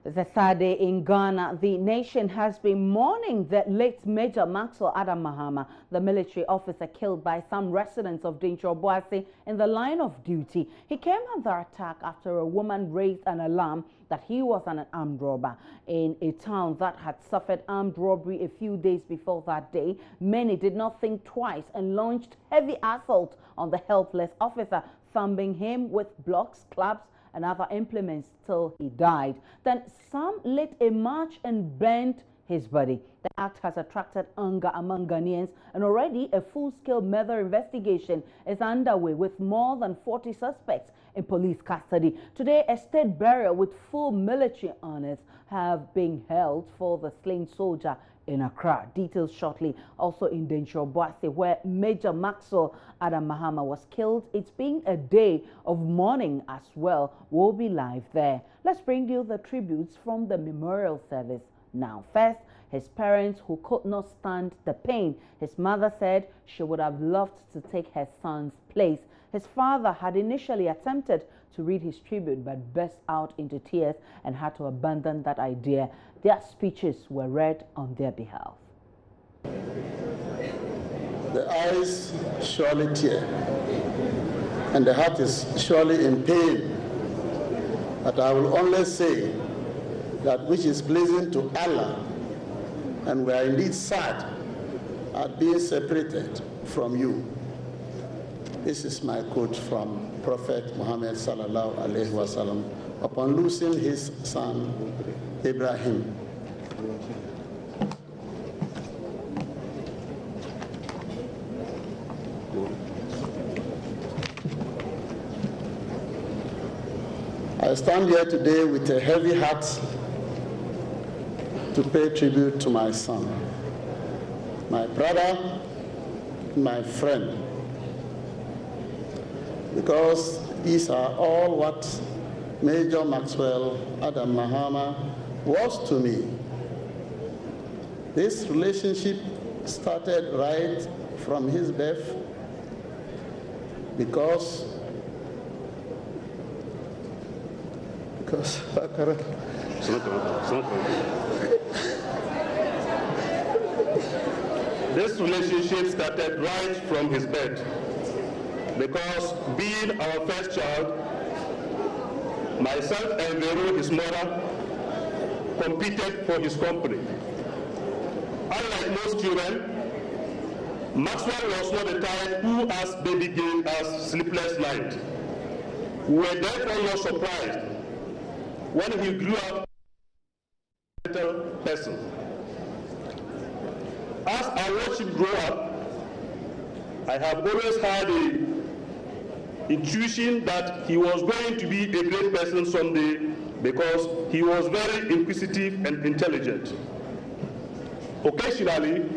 The third day in Ghana, the nation has been mourning the late Major Maxwell Mahama, the military officer killed by some residents of Dincho in the line of duty. He came under attack after a woman raised an alarm that he was an armed robber. In a town that had suffered armed robbery a few days before that day, many did not think twice and launched heavy assault on the helpless officer, thumping him with blocks, clubs, and other implements till he died. Then some lit a match and burnt his body. The act has attracted anger among Ghanaians, and already a full-scale murder investigation is underway with more than 40 suspects in police custody. Today, a state burial with full military honors have been held for the slain soldier in Accra. Details shortly. Also in Dincho, where Major Maxwell Mahama was killed. It's been a day of mourning as well. We'll be live there. Let's bring you the tributes from the memorial service now. First, his parents, who could not stand the pain. His mother said she would have loved to take her son's place. His father had initially attempted to read his tribute but burst out into tears and had to abandon that idea. Their speeches were read on their behalf. The eyes surely tear, and the heart is surely in pain. But I will only say that which is pleasing to Allah, and we are indeed sad at being separated from you. This is my quote from Prophet Muhammad sallallahu alaihi wasallam upon losing his son Ibrahim. I stand here today with a heavy heart to pay tribute to my son, my brother, my friend, because these are all what Major Maxwell Mahama was to me. This relationship started right from his birth because this relationship started right from his birth because being our first child, myself and Vero, his mother, competed for his company. Unlike most children, Maxwell was not the type who asked baby gave us sleepless night. We were therefore not surprised when he grew up a little person. As I watched him grow up, I have always had a intuition that he was going to be a great person someday because he was very inquisitive and intelligent. Occasionally,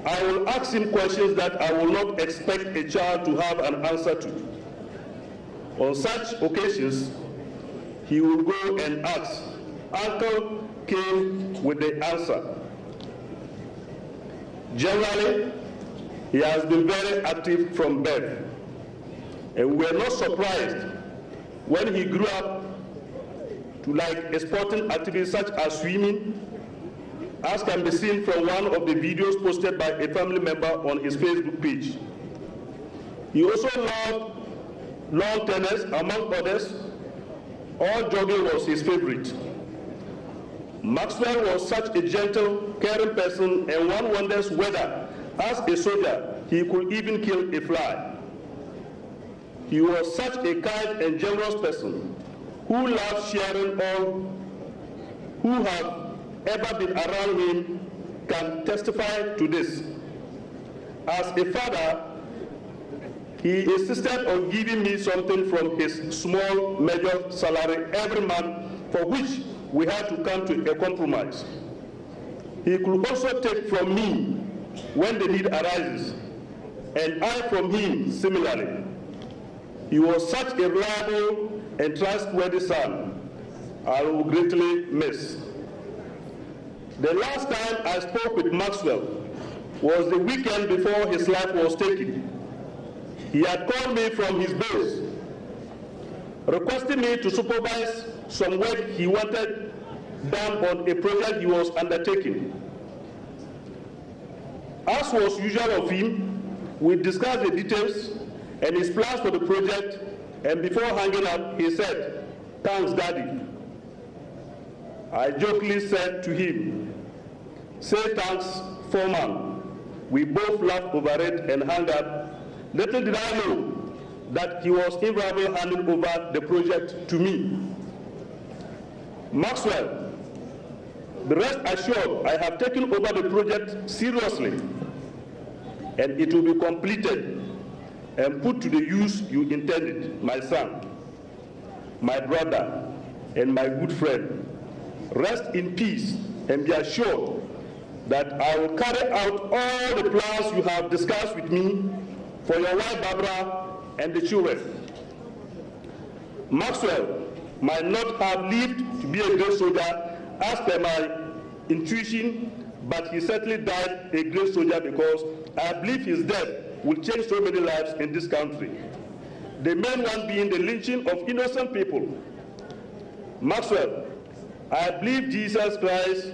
I will ask him questions that I will not expect a child to have an answer to. On such occasions, he will go and ask. Uncle came with the answer. Generally, he has been very active from birth. And we were not surprised when he grew up to like a sporting activity such as swimming, as can be seen from one of the videos posted by a family member on his Facebook page. He also loved lawn tennis, among others. All jogging was his favorite. Maxwell was such a gentle, caring person, and one wonders whether, as a soldier, he could even kill a fly. He was such a kind and generous person who loved sharing. All who have ever been around him can testify to this. As a father, he insisted on giving me something from his small major salary every month, for which we had to come to a compromise. He could also take from me when the need arises, and I from him similarly. He was such a reliable and trustworthy son I will greatly miss. The last time I spoke with Maxwell was the weekend before his life was taken. He had called me from his base, requesting me to supervise some work he wanted done on a project he was undertaking. As was usual of him, we discussed the details and his plans for the project, and before hanging up, he said, "Thanks, Daddy." I jokingly said to him, "Say thanks, foreman." We both laughed over it and hung up. Little did I know that he was invariably handing over the project to me. Maxwell, the rest assured I have taken over the project seriously, and it will be completed and put to the use you intended, my son, my brother, and my good friend. Rest in peace and be assured that I will carry out all the plans you have discussed with me for your wife Barbara and the children. Maxwell might not have lived to be a great soldier as per my intuition, but he certainly died a great soldier because I believe his death will change so many lives in this country. The main one being the lynching of innocent people. Maxwell, I believe Jesus Christ,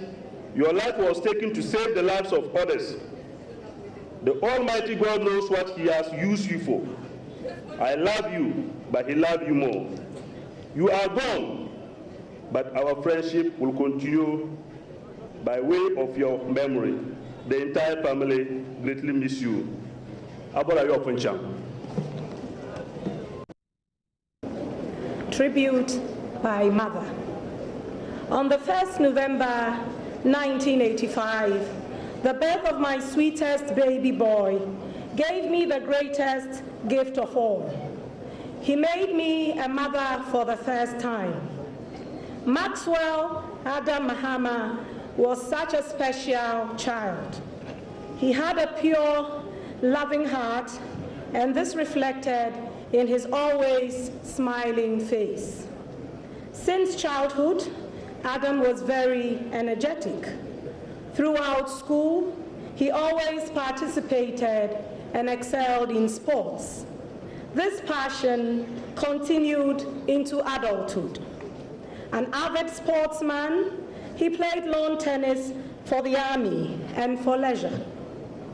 your life was taken to save the lives of others. The Almighty God knows what he has used you for. I love you, but he loves you more. You are gone, but our friendship will continue by way of your memory. The entire family greatly miss you. Tribute by Mother. On the 1st November 1985, the birth of my sweetest baby boy gave me the greatest gift of all. He made me a mother for the first time. Maxwell Adam Mahama was such a special child. He had a pure, loving heart, and this reflected in his always smiling face. Since childhood, Adam was very energetic. Throughout school, he always participated and excelled in sports. This passion continued into adulthood. An avid sportsman, he played lawn tennis for the Army and for leisure.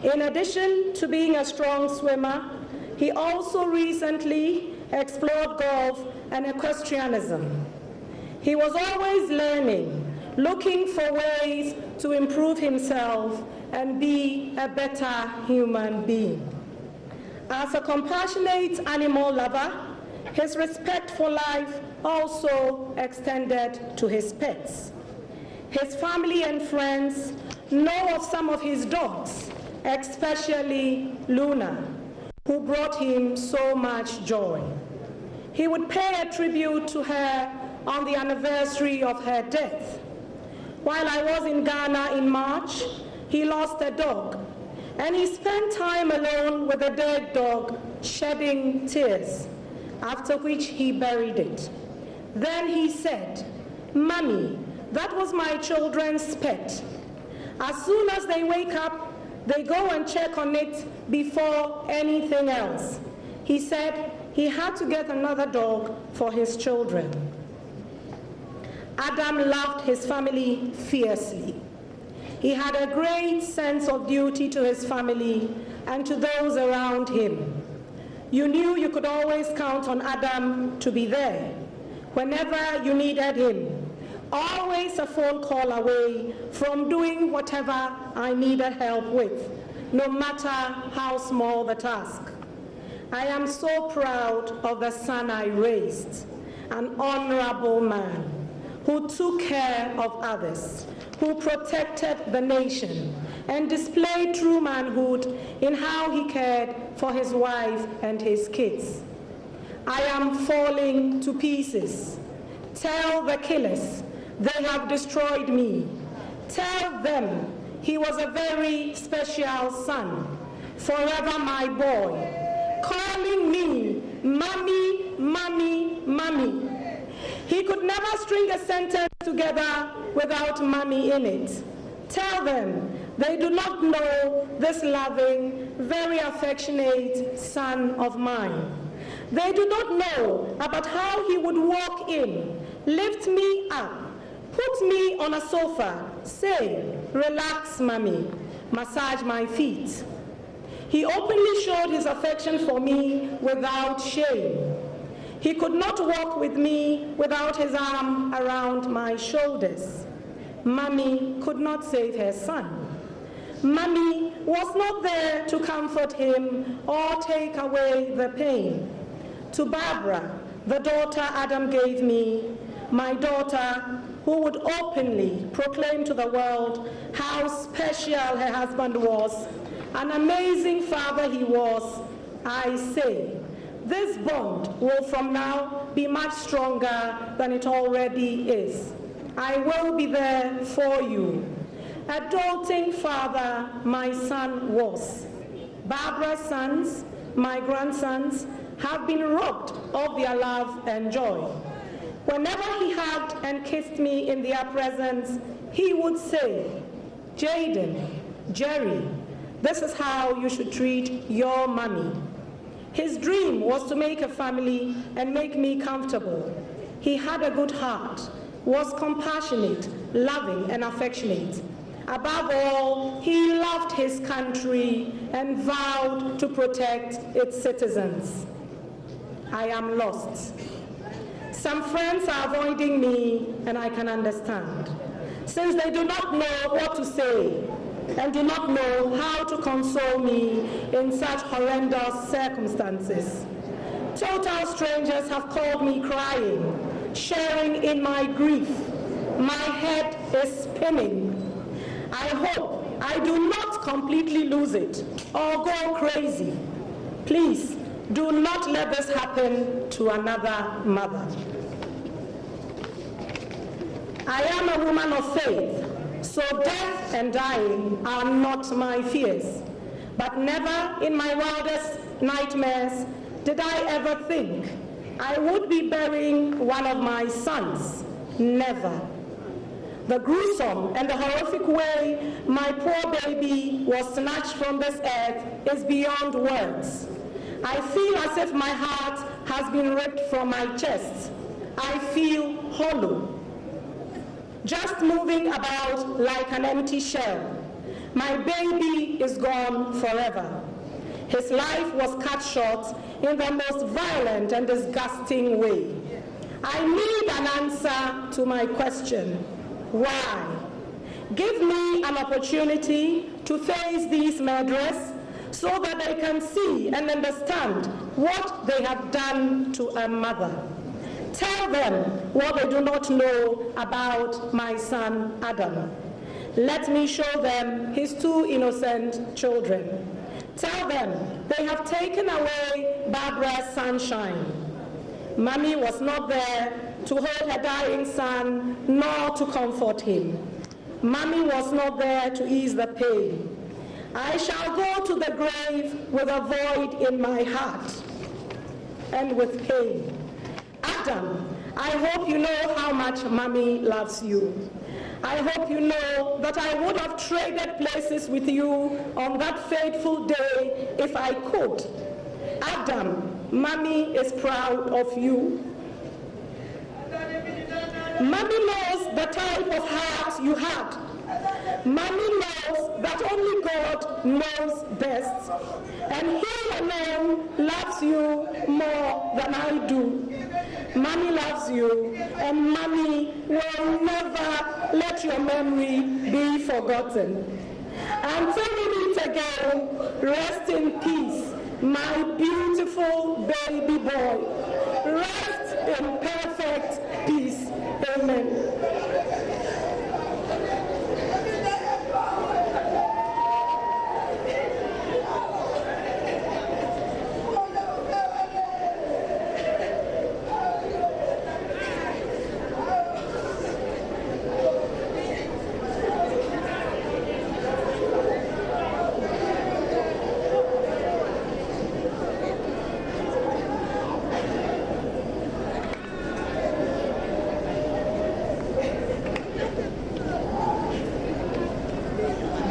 In addition to being a strong swimmer, he also recently explored golf and equestrianism. He was always learning, looking for ways to improve himself and be a better human being. As a compassionate animal lover, his respect for life also extended to his pets. His family and friends know of some of his dogs, especially Luna, who brought him so much joy. He would pay a tribute to her on the anniversary of her death. While I was in Ghana in March, he lost a dog, and he spent time alone with a dead dog, shedding tears, after which he buried it. Then he said, "Mommy, that was my children's pet. As soon as they wake up, they go and check on it before anything else." He said he had to get another dog for his children. Adam loved his family fiercely. He had a great sense of duty to his family and to those around him. You knew you could always count on Adam to be there whenever you needed him, always a phone call away from doing whatever I needed help with, no matter how small the task. I am so proud of the son I raised, an honorable man who took care of others, who protected the nation, and displayed true manhood in how he cared for his wife and his kids. I am falling to pieces. Tell the killers they have destroyed me. Tell them he was a very special son, forever my boy, calling me mommy, mommy, mommy. He could never string a sentence together without mommy in it. Tell them they do not know this loving, very affectionate son of mine. They do not know about how he would walk in lift me up, put me on a sofa, say, relax, mommy, massage my feet. He openly showed his affection for me without shame. He could not walk with me without his arm around my shoulders. Mommy could not save her son. Mommy was not there to comfort him or take away the pain. To Barbara, the daughter Adam gave me, my daughter who would openly proclaim to the world how special her husband was, an amazing father he was, I say, this bond will from now be much stronger than it already is. I will be there for you. A doting father my son was. Barbara's sons, my grandsons, have been robbed of their love and joy. Whenever he hugged and kissed me in their presence, he would say, Jaden, Jerry, this is how you should treat your mommy. His dream was to make a family and make me comfortable. He had a good heart, was compassionate, loving, and affectionate. Above all, he loved his country and vowed to protect its citizens. I am lost. Some friends are avoiding me, and I can understand, since they do not know what to say and do not know how to console me in such horrendous circumstances. Total strangers have called me crying, sharing in my grief. My head is spinning. I hope I do not completely lose it or go crazy. Please, do not let this happen to another mother. I am a woman of faith, so death and dying are not my fears. But never in my wildest nightmares did I ever think I would be burying one of my sons. Never. The gruesome and the horrific way my poor baby was snatched from this earth is beyond words. I feel as if my heart has been ripped from my chest. I feel hollow, just moving about like an empty shell. My baby is gone forever. His life was cut short in the most violent and disgusting way. I need an answer to my question. Why? Give me an opportunity to face these murderers so that they can see and understand what they have done to a mother. Tell them what they do not know about my son Adam. Let me show them his two innocent children. Tell them they have taken away Barbara's sunshine. Mommy was not there to hold her dying son, nor to comfort him. Mommy was not there to ease the pain. I shall go to the grave with a void in my heart and with pain. Adam, I hope you know how much Mommy loves you. I hope you know that I would have traded places with you on that fateful day if I could. Adam, Mommy is proud of you. Mommy knows the type of heart you had. Mommy knows that only God knows best. And He alone loves you more than I do. Mommy loves you, and Mommy will never let your memory be forgotten. Until we meet again, rest in peace, my beautiful baby boy. Rest in perfect peace. Amen.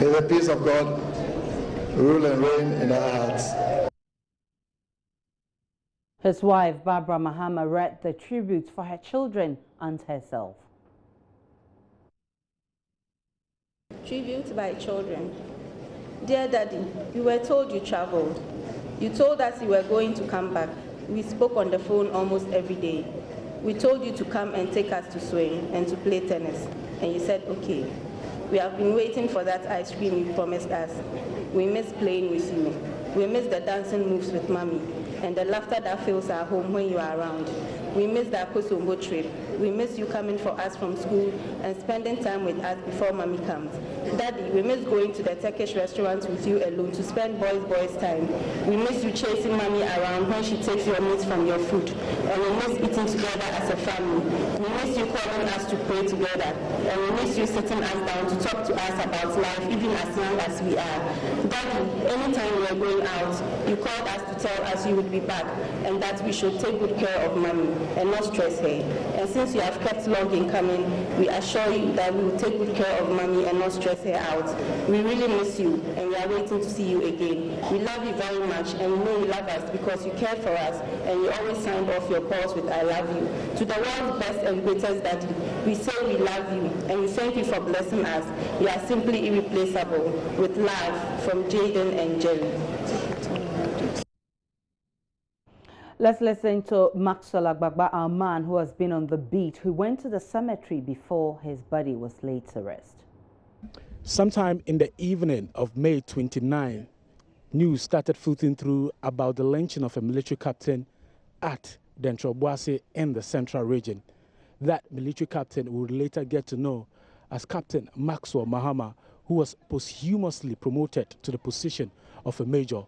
May the peace of God rule and reign in our hearts. His wife, Barbara Mahama, read the tribute for her children and herself. Tribute by children. Dear Daddy, you were told you traveled. You told us you were going to come back. We spoke on the phone almost every day. We told you to come and take us to swing and to play tennis, and you said okay. We have been waiting for that ice cream you promised us. We miss playing with you. We miss the dancing moves with Mommy and the laughter that fills our home when you are around. We miss the Akosombo trip. We miss you coming for us from school and spending time with us before Mommy comes. Daddy, we miss going to the Turkish restaurant with you alone to spend boys time. We miss you chasing Mommy around when she takes your meat from your food. And we miss eating together as a family. We miss you calling us to pray together. And we miss you sitting us down to talk to us about life, even as young as we are. Daddy, anytime we are going out, you called us to tell us you would be back and that we should take good care of Mommy and not stress her. And since you have kept long in coming, we assure you that we will take good care of Mommy and not stress her out. We really miss you and we are waiting to see you again. We love you very much and we know you love us because you care for us and you always signed off your calls with I love you. To the world's best and greatest Daddy, we say we love you and we thank you for blessing us. You are simply irreplaceable. With love from Jaden and Jerry. Let's listen to Maxwell Mahama, our man who has been on the beat, who went to the cemetery before his body was laid to rest. Sometime in the evening of May 29, news started filtering through about the lynching of a military captain at Dentroboase in the central region. That military captain would later get to know as Captain Maxwell Mahama, who was posthumously promoted to the position of a major,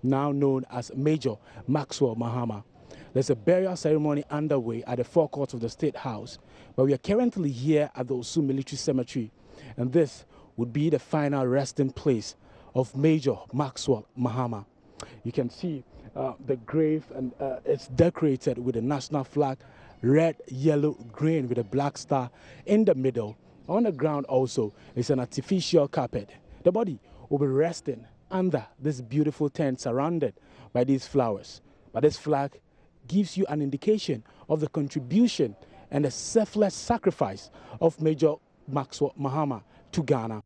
now known as Major Maxwell Mahama. There's a burial ceremony underway at the forecourt of the State House, but we are currently here at the Osu Military Cemetery, and this would be the final resting place of Major Maxwell Mahama. You can see the grave, and it's decorated with a national flag, red, yellow, green with a black star in the middle. On the ground also is an artificial carpet. The body will be resting under this beautiful tent surrounded by these flowers. But this flag gives you an indication of the contribution and the selfless sacrifice of Major Maxwell Mahama to Ghana.